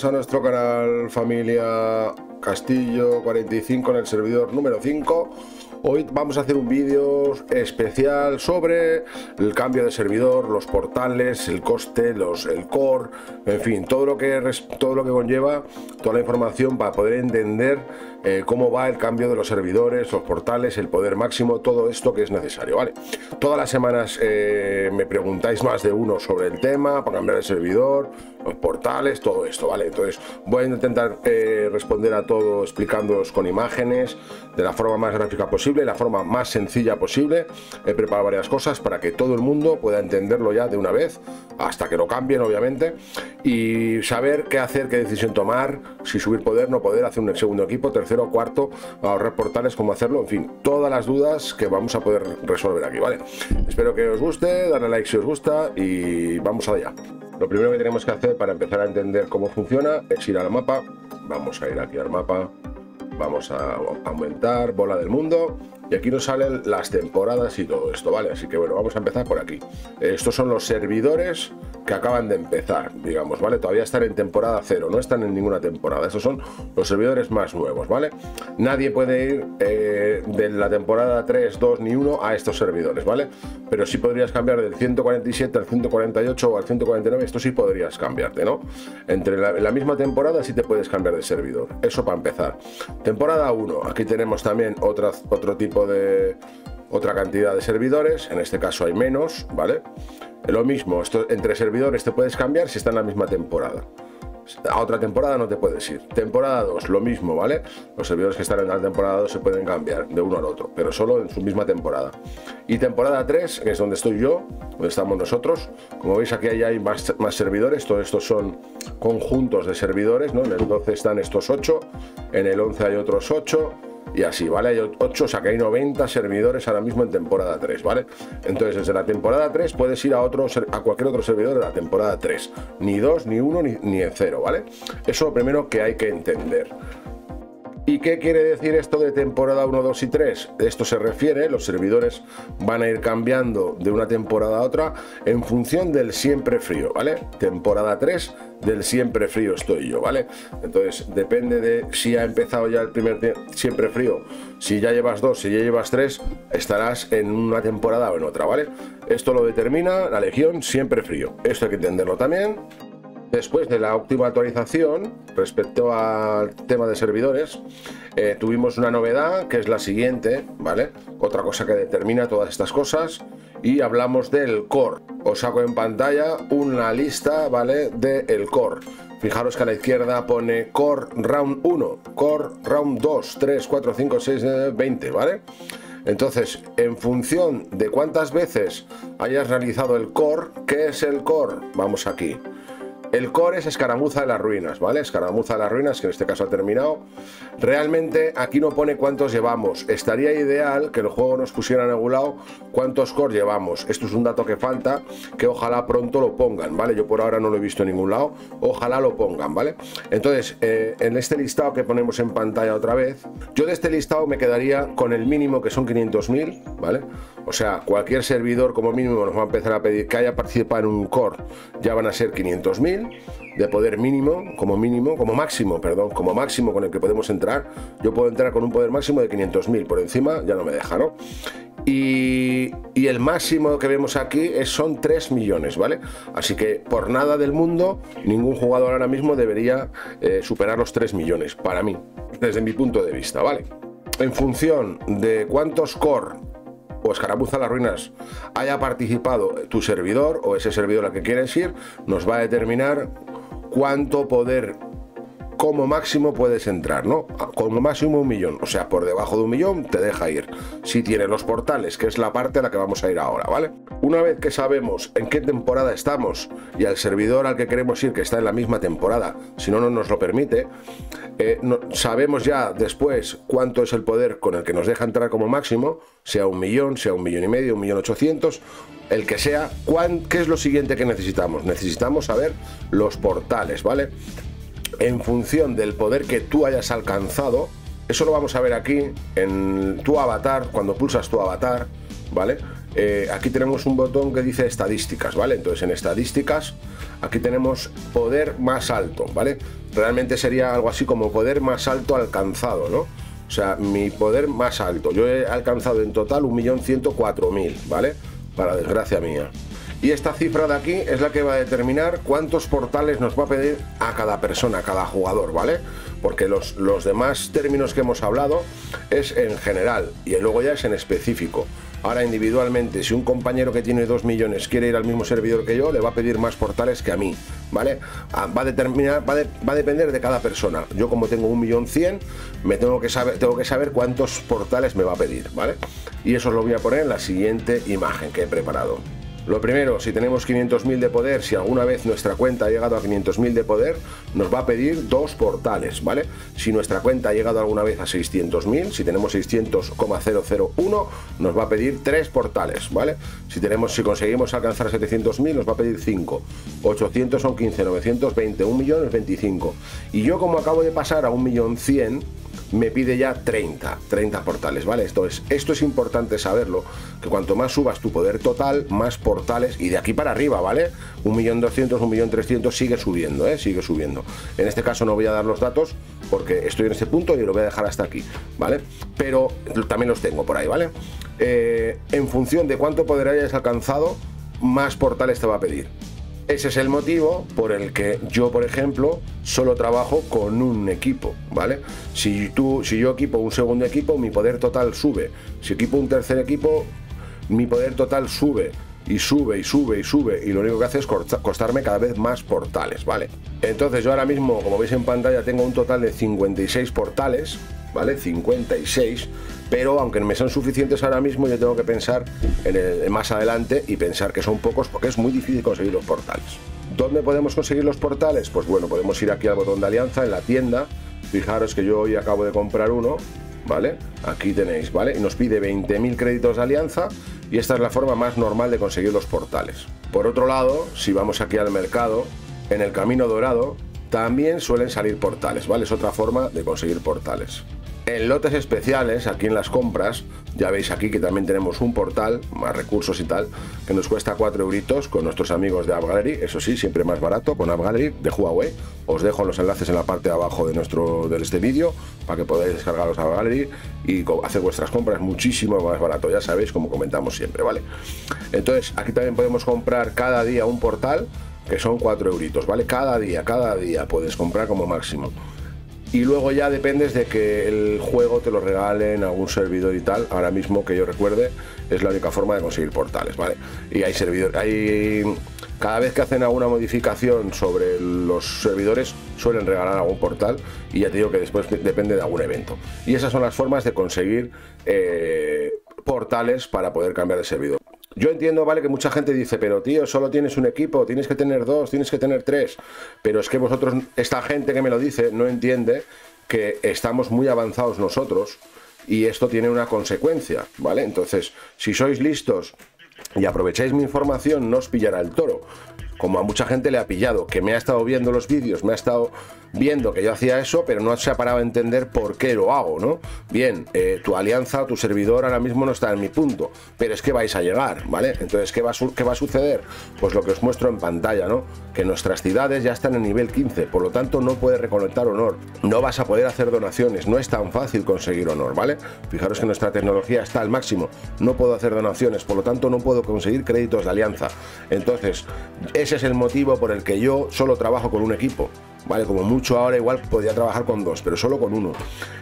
a nuestro canal Familia Castillo 45 en el servidor número 5. Hoy vamos a hacer un vídeo especial sobre el cambio de servidor, los portales, el coste, el core, en fin, todo lo que conlleva, toda la información para poder entender cómo va el cambio de los servidores, los portales, el poder máximo, todo esto que es necesario, ¿vale? Todas las semanas me preguntáis más de uno sobre el tema, para cambiar el servidor, los portales, todo esto, ¿vale? Entonces voy a intentar responder a todo explicándoos con imágenes, de la forma más gráfica posible, la forma más sencilla posible. He preparado varias cosas para que todo el mundo pueda entenderlo ya de una vez, hasta que lo cambien, obviamente, y saber qué hacer, qué decisión tomar, si subir poder, no poder, hacer un segundo equipo, tercero o cuarto, ahorrar portales, cómo hacerlo, en fin, todas las dudas que vamos a poder resolver aquí, ¿vale? Espero que os guste, darle like si os gusta y vamos allá. Lo primero que tenemos que hacer para empezar a entender cómo funciona es ir al mapa. Vamos a ir aquí al mapa, vamos a aumentar, bola del mundo, y aquí nos salen las temporadas y todo esto, ¿vale? Así que bueno, vamos a empezar por aquí. Estos son los servidores que acaban de empezar, digamos, ¿vale? Todavía están en temporada 0, no están en ninguna temporada. Estos son los servidores más nuevos, ¿vale? Nadie puede ir de la temporada 3, 2 ni 1 a estos servidores, ¿vale? Pero sí podrías cambiar del 147 al 148 o al 149, esto sí podrías cambiarte, ¿no? Entre la misma temporada sí te puedes cambiar de servidor, eso para empezar. Temporada 1, aquí tenemos también otro tipo de otra cantidad de servidores, en este caso hay menos, ¿vale? Lo mismo, esto, entre servidores te puedes cambiar si está en la misma temporada. A otra temporada no te puedes ir. Temporada 2, lo mismo, ¿vale? Los servidores que están en la temporada 2 se pueden cambiar de uno al otro, pero solo en su misma temporada. Y temporada 3, que es donde estoy yo, donde estamos nosotros. Como veis, aquí hay más servidores. Todos estos son conjuntos de servidores, ¿no? En el 12 están estos 8, en el 11 hay otros 8. Y así, ¿vale? Hay 8, o sea que hay 90 servidores ahora mismo en temporada 3, ¿vale? Entonces, desde la temporada 3 puedes ir a cualquier otro servidor de la temporada 3. Ni 2, ni 1, ni en 0, ¿vale? Eso es lo primero que hay que entender. ¿Y qué quiere decir esto de temporada 1, 2 y 3? Esto se refiere, los servidores van a ir cambiando de una temporada a otra en función del siempre frío, ¿vale? Temporada 3 del siempre frío estoy yo, ¿vale? Entonces depende de si ha empezado ya el primer siempre frío, si ya llevas 2, si ya llevas 3, estarás en una temporada o en otra, ¿vale? Esto lo determina la legión siempre frío, esto hay que entenderlo también. Después de la última actualización respecto al tema de servidores, tuvimos una novedad que es la siguiente, ¿vale? Otra cosa que determina todas estas cosas, y hablamos del core. Os saco en pantalla una lista, ¿vale? Del core. Fijaros que a la izquierda pone core round 1, core round 2, 3, 4, 5, 6, 20, ¿vale? Entonces, en función de cuántas veces hayas realizado el core, ¿qué es el core? Vamos aquí. El core es Escaramuza de las Ruinas, ¿vale? Escaramuza de las Ruinas, que en este caso ha terminado. Realmente aquí no pone cuántos llevamos. Estaría ideal que el juego nos pusiera en algún lado cuántos core llevamos. Esto es un dato que falta, que ojalá pronto lo pongan, ¿vale? Yo por ahora no lo he visto en ningún lado. Ojalá lo pongan, ¿vale? Entonces, en este listado que ponemos en pantalla otra vez, yo de este listado me quedaría con el mínimo, que son 500.000, ¿vale? O sea, cualquier servidor como mínimo nos va a empezar a pedir que haya participado en un core, ya van a ser 500.000 de poder mínimo, como máximo con el que podemos entrar. Yo puedo entrar con un poder máximo de 500.000, por encima ya no me deja, ¿no? Y el máximo que vemos aquí son 3 millones, ¿vale? Así que por nada del mundo, ningún jugador ahora mismo debería superar los 3 millones, para mí, desde mi punto de vista, ¿vale? En función de cuántos core o Escaramuza a las Ruinas haya participado tu servidor o ese servidor al que quieres ir, nos va a determinar cuánto poder como máximo puedes entrar, ¿no? Como máximo 1 millón, o sea, por debajo de 1 millón te deja ir. Si tienes los portales, que es la parte a la que vamos a ir ahora, ¿vale? Una vez que sabemos en qué temporada estamos y al servidor al que queremos ir, que está en la misma temporada, si no, no nos lo permite, sabemos ya después cuánto es el poder con el que nos deja entrar como máximo, sea 1 millón, sea 1,5 millones, 1.800.000, el que sea. ¿Qué es lo siguiente que necesitamos? Necesitamos saber los portales, ¿vale? En función del poder que tú hayas alcanzado, eso lo vamos a ver aquí en tu avatar, cuando pulsas tu avatar, ¿vale? aquí tenemos un botón que dice estadísticas, ¿vale? Entonces en estadísticas aquí tenemos poder más alto, ¿vale? Realmente sería algo así como poder más alto alcanzado, ¿no? O sea, mi poder más alto. Yo he alcanzado en total 1.104.000, ¿vale? Para desgracia mía. Y esta cifra de aquí es la que va a determinar cuántos portales nos va a pedir a cada persona, a cada jugador, ¿vale? Porque los demás términos que hemos hablado es en general y luego ya es en específico. Ahora individualmente, si un compañero que tiene 2 millones quiere ir al mismo servidor que yo, le va a pedir más portales que a mí, ¿vale? Va a depender de cada persona. Yo como tengo 1.100.000, tengo que saber cuántos portales me va a pedir, ¿vale? Y eso os lo voy a poner en la siguiente imagen que he preparado. Lo primero, si tenemos 500.000 de poder, si alguna vez nuestra cuenta ha llegado a 500.000 de poder, nos va a pedir 2 portales, ¿vale? Si nuestra cuenta ha llegado alguna vez a 600.000, si tenemos 600,001, nos va a pedir 3 portales, ¿vale? Si conseguimos alcanzar 700.000, nos va a pedir 5. 800 son 15, 920, 1 millón es 25. Y yo como acabo de pasar a 1.100.000, me pide ya 30 portales, ¿vale? Esto es importante saberlo, que cuanto más subas tu poder total, más portales, y de aquí para arriba, ¿vale? 1.200.000, 1.300.000 sigue subiendo, sigue subiendo. En este caso no voy a dar los datos porque estoy en este punto y lo voy a dejar hasta aquí, ¿vale? Pero también los tengo por ahí, ¿vale? En función de cuánto poder hayas alcanzado, más portales te va a pedir. Ese es el motivo por el que yo, por ejemplo, solo trabajo con un equipo, ¿vale? Si yo equipo un segundo equipo, mi poder total sube. Si equipo un tercer equipo, mi poder total sube. Y sube, y sube, y sube. Y lo único que hace es costarme cada vez más portales, ¿vale? Entonces yo ahora mismo, como veis en pantalla, tengo un total de 56 portales, ¿vale? 56. Pero aunque me son suficientes ahora mismo, yo tengo que pensar en más adelante y pensar que son pocos porque es muy difícil conseguir los portales. ¿Dónde podemos conseguir los portales? Pues bueno, podemos ir aquí al botón de alianza en la tienda. Fijaros que yo hoy acabo de comprar uno, ¿vale? Aquí tenéis, ¿vale? Y nos pide 20.000 créditos de alianza y esta es la forma más normal de conseguir los portales. Por otro lado, si vamos aquí al mercado, en el camino dorado también suelen salir portales, ¿vale? Es otra forma de conseguir portales. En lotes especiales, aquí en las compras, ya veis aquí que también tenemos un portal, más recursos y tal, que nos cuesta 4 euritos con nuestros amigos de AppGallery, eso sí, siempre más barato con AppGallery de Huawei. Os dejo los enlaces en la parte de abajo de este vídeo para que podáis descargaros a AppGallery y hacer vuestras compras muchísimo más barato, ya sabéis, como comentamos siempre, ¿vale? Entonces, aquí también podemos comprar cada día un portal, que son 4 euritos, ¿vale? Cada día puedes comprar como máximo. Y luego ya dependes de que el juego te lo regale en algún servidor y tal. Ahora mismo que yo recuerde es la única forma de conseguir portales, ¿vale? Y hay servidores, cada vez que hacen alguna modificación sobre los servidores suelen regalar algún portal y ya te digo que después depende de algún evento. Y esas son las formas de conseguir portales para poder cambiar de servidor. Yo entiendo, vale, que mucha gente dice, pero tío, solo tienes un equipo, tienes que tener 2, tienes que tener 3. Pero es que vosotros, esta gente que me lo dice, no entiende que estamos muy avanzados nosotros y esto tiene una consecuencia, ¿vale? Entonces, si sois listos y aprovecháis mi información, no os pillará el toro. Como a mucha gente le ha pillado, que me ha estado viendo los vídeos, me ha estado viendo que yo hacía eso, pero no se ha parado a entender por qué lo hago, ¿no? Bien, tu alianza, tu servidor ahora mismo no está en mi punto, pero es que vais a llegar, ¿vale? Entonces, ¿qué va a suceder? Pues lo que os muestro en pantalla, ¿no? Que nuestras ciudades ya están en nivel 15, por lo tanto no puedes recolectar honor, no vas a poder hacer donaciones, no es tan fácil conseguir honor, ¿vale? Fijaros que nuestra tecnología está al máximo, no puedo hacer donaciones, por lo tanto no puedo conseguir créditos de alianza. Entonces, ese es el motivo por el que yo solo trabajo con un equipo, ¿vale? Como mucho ahora igual podría trabajar con 2, pero solo con 1.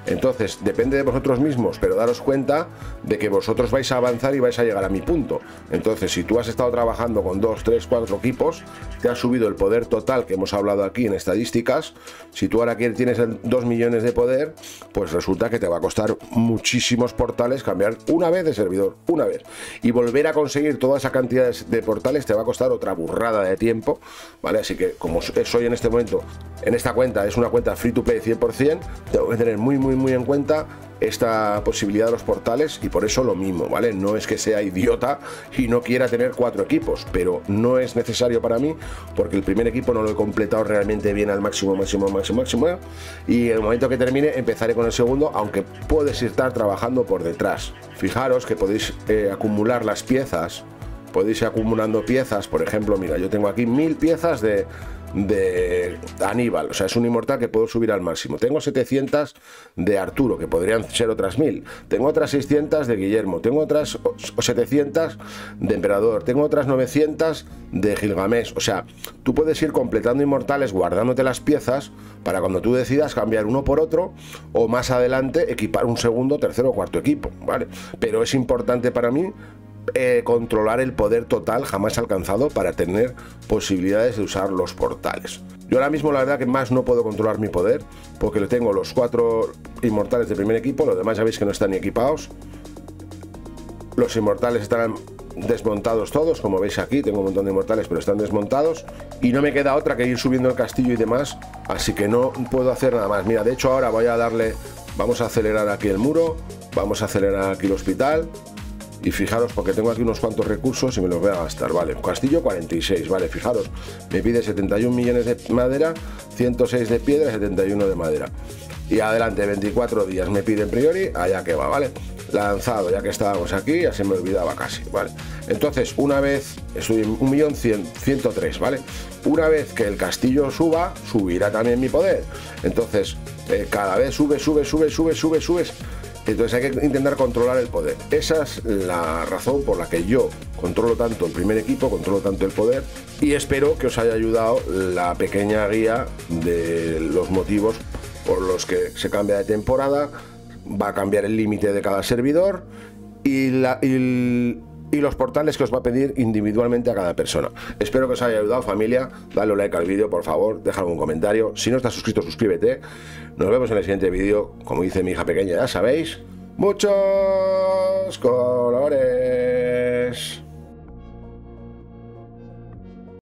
Entonces, depende de vosotros mismos, pero daros cuenta de que vosotros vais a avanzar y vais a llegar a mi punto. Entonces, si tú has estado trabajando con 2, 3, 4 equipos, te has subido el poder total que hemos hablado aquí en estadísticas. Si tú ahora tienes 2 millones de poder, pues resulta que te va a costar muchísimos portales cambiar una vez de servidor, una vez. Y volver a conseguir toda esa cantidad de portales te va a costar otra burrada de tiempo, ¿vale? Así que como soy en este momento en esta cuenta es una cuenta free to play 100%, tengo que tener muy en cuenta esta posibilidad de los portales y por eso lo mismo, ¿vale? No es que sea idiota y no quiera tener 4 equipos, pero no es necesario para mí porque el primer equipo no lo he completado realmente bien al máximo y en el momento que termine empezaré con el segundo, aunque puedes estar trabajando por detrás. Fijaros que podéis acumular las piezas, podéis ir acumulando piezas, por ejemplo, mira, yo tengo aquí 1000 piezas de Aníbal, o sea, es un inmortal que puedo subir al máximo. Tengo 700 de Arturo, que podrían ser otras 1000. Tengo otras 600 de Guillermo, tengo otras 700 de Emperador, tengo otras 900 de Gilgamesh. O sea, tú puedes ir completando inmortales guardándote las piezas para cuando tú decidas cambiar uno por otro o más adelante equipar un segundo, tercero o cuarto equipo, ¿vale? Pero es importante para mí controlar el poder total jamás alcanzado para tener posibilidades de usar los portales. Yo ahora mismo la verdad que más no puedo controlar mi poder porque le tengo los 4 inmortales de primer equipo, los demás ya veis que no están ni equipados. Los inmortales estarán desmontados todos, como veis aquí tengo un montón de inmortales pero están desmontados y no me queda otra que ir subiendo el castillo y demás, así que no puedo hacer nada más. Mira, de hecho ahora voy a darle, vamos a acelerar aquí el muro, vamos a acelerar aquí el hospital. Y fijaros, porque tengo aquí unos cuantos recursos y me los voy a gastar, vale, castillo 46, vale, fijaros, me pide 71 millones de madera, 106 de piedra, 71 de madera. Y adelante, 24 días me piden priori, allá que va, vale. Lanzado, ya que estábamos aquí, ya se me olvidaba casi, vale. Entonces, una vez, estoy en 1.103, vale. Una vez que el castillo suba, subirá también mi poder. Entonces, cada vez subes. Entonces hay que intentar controlar el poder. Esa es la razón por la que yo controlo tanto el primer equipo, controlo tanto el poder y espero que os haya ayudado la pequeña guía de los motivos por los que se cambia de temporada, va a cambiar el límite de cada servidor y los portales que os va a pedir individualmente a cada persona. Espero que os haya ayudado, familia. Dale un like al vídeo, por favor, deja algún comentario. Si no estás suscrito, suscríbete. Nos vemos en el siguiente vídeo. Como dice mi hija pequeña, ya sabéis, muchos colores.